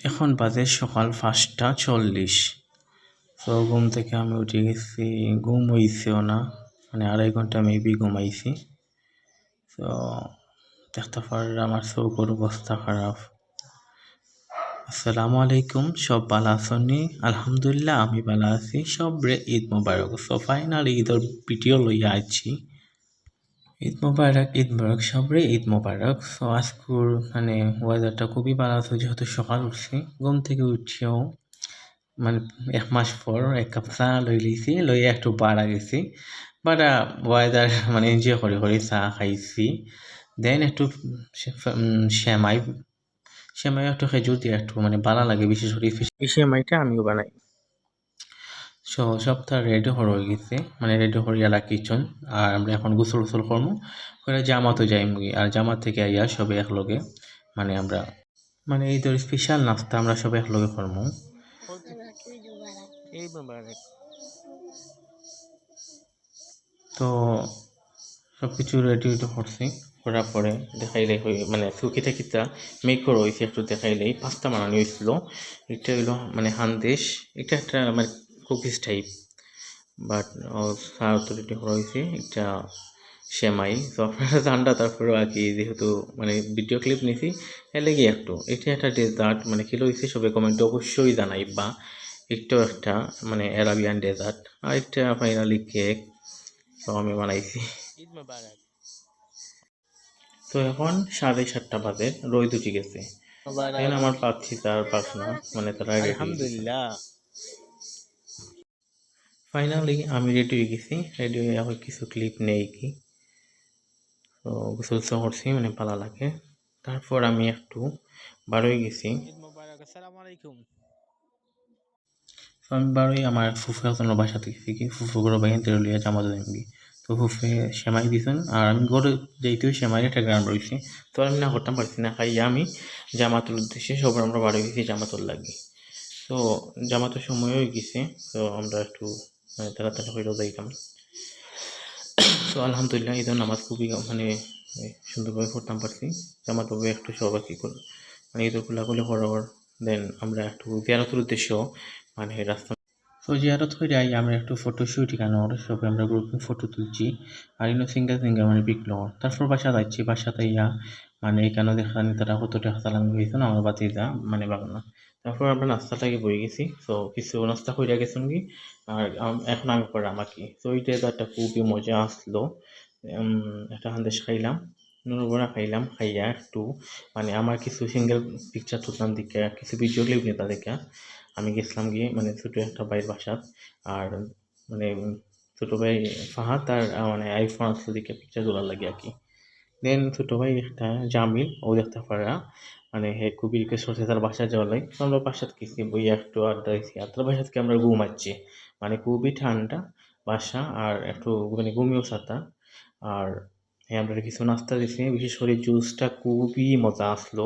এখন বাজে সকাল 5:40। তো ঘুম থেকে আমি উঠে গেছি, ঘুম হইছেও না, মানে 2.5 ঘন্টা মেবি ঘুমাইছি। তো দেখতে পারলাম আমার চৌকোর অবস্থা খারাপ। আসসালামু আলাইকুম, সব ভালো আছেন? আলহামদুলিল্লাহ আমি ভালো আছি। সবরে ঈদ মোবারক। সো ফাইনালি ঈদের ভিডিও লইয়া আইছি। ঈদ মোবারক সবরে ঈদ মোবারক। সো আজকুর মানে ওয়েদারটা খুবই ভালো আছে, যেহেতু সকাল উঠছি। ঘুম থেকে উঠিও মানে 1 মাস পর 1 কাপ চা লইয়া একটু বাড়া গেছি। বাড়া ওয়েদার মানে এনজয় করে চা খাইছি। দেন একটু সেমাই একটু খেজুর দিয়ে একটু মানে ভালো লাগে, বিশেষ করে এই সেমাইটা আমিও বানাই। সবটা রেডি হয়ে গেছে, মানে রেডি হয়ে কিচন। আর আমরা এখন গোসল করবো, করে জামাতও যাইমগি। আর জামাত থেকে আইয়া সবে একলগে মানে আমরা মানে ঈদের স্পেশাল নাস্তা আমরা সবাই একলগে করবো। তো সবকিছু রেডি করছি, করার পরে দেখাইলে মানে সুকিটা কিতা মেক করা হয়েছে একটু দেখাইলেই। পাস্তা বানানো হয়েছিল। এটা হইলো মানে হান্দেশ, এটা একটা মানে cookies type, but sir ready করা হয়েছে। এটা সেমাই। তো আপনারা জানটা তারপরে আর কি, যেহেতু মানে ভিডিও ক্লিপ নিছি এর লেগে একটু এটা একটা ডেজার্ট মানে কিলো হয়েছে, সবাই কমেন্টে অবশ্যই জানাই। বা একটাও একটা মানে অ্যারাবিয়ান ডেজার্ট। আর একটা ফাইনালি কেক। তো আমি বানাইছি। তো এখন 7:30 বাজে, রোদ উঠে গেছে। এখন আমার পাচ্ছি তার পাখনা মানে তারা আলহামদুলিল্লাহ। ফাইনালি আমি রেডি হয়ে গেছি। রেডি হয়ে আবার কিছু ক্লিপ নেই কি। তো গোসল করছি, মানে ভালো লাগে। তারপর আমি একটু বার হয়ে গেছি। আমি বারোই আমার ফুফু একজনের বাসাতে গেছি কি, ফুফু করে বাইন তেরোলিয়া জামাতে যাবি। তো ফুফে সেমাই দিছেন, আর আমি গড়ে যেহেতু সেমাই একটা গ্রাম রয়েছি, তো আমি না করতাম পারছি না খাইয়া আমি জামাতুর উদ্দেশ্যে সবার আমরা বাড়ি গেছি জামাতুর লাগে। তো জামাতের সময় হয়ে গেছে, তো আমরা একটু মানে তাড়াতাড়ি হইলেও যাইতাম। তো আলহামদুলিল্লাহ ঈদের নামাজ খুবই মানে সুন্দরভাবে পড়তাম পারছি। জামাত বাবু একটু সবাই কী করে মানে ঈদের খোলাখুলি হওয়ার দেন আমরা একটু জিয়ারতের উদ্দেশ্যেও মানে রাস্তা। তো জিয়ারত হয়ে যাই, আমরা একটু ফটোশ্যুট এখানে সবে আমরা গ্রুপে ফটো তুলছি। আর ইনো সিঙ্গেল মানে পিক লওয়ার। তারপর বাসা যাচ্ছি, বাসাতে ইয়া মানে এখানে দেখানি তারা কতটা হাসালাম গেছেন আমার বাতিজা মানে বাগানা। তারপর আমরা নাস্তাটাকে বয়ে গেছি। তো কিছু নাস্তা করে গেছেন কি। আর এখন আমি পরে আমাকে তো ওই ডেজার্টটা খুবই মজা আসলো। একটা সন্দেশ খাইলাম, নুরবরা খাইলাম। খাইয়া একটু মানে আমার কিছু সিঙ্গেল পিকচার তুলতাম দিকে, কিছু ভিডিও ক্লিপ নিতাম দেখে আমি গেছিলাম গিয়ে মানে ছোটো একটা ভাইয়ের বাসাত। আর মানে ছোটো ভাই ফাহাদ আর মানে আইফোন আসলো দিকে পিকচার তোলার লাগে আর কি। দেন ছোটো ভাই একটা জামিল ও দেখতে পারা মানে হে খুবই রিকোয়েস্ট করছে তার বাসায় যাওয়ার লাগে। তো আমরা বাসাত গেছি, বই একটু আড্ডা দিয়েছি। আর তার বাসাতকে আমরা ঘুমাচ্ছি, মানে খুবই ঠান্ডা বাসা আর একটু মানে ঘুমিয়েও সাথা। আর হ্যাঁ আমরা কিছু নাস্তা দিছি, বিশেষ করে জুসটা খুবই মজা আসলো।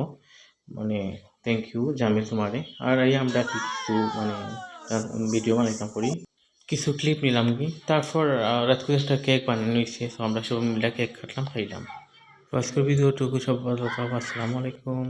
মানে থ্যাংক ইউ জামিল তোমারে। আর এই আমরা কিছু মানে ভিডিও বানাইতাম করি, কিছু ক্লিপ নিলাম কি। তারপর রাত করে একটা কেক বানানো হয়েছে, তো আমরা সব মিলে কেক কাটলাম খাইলাম। তো আজকের ভিডিওটুকু সব ভালো থাকো। আসসালামু আলাইকুম।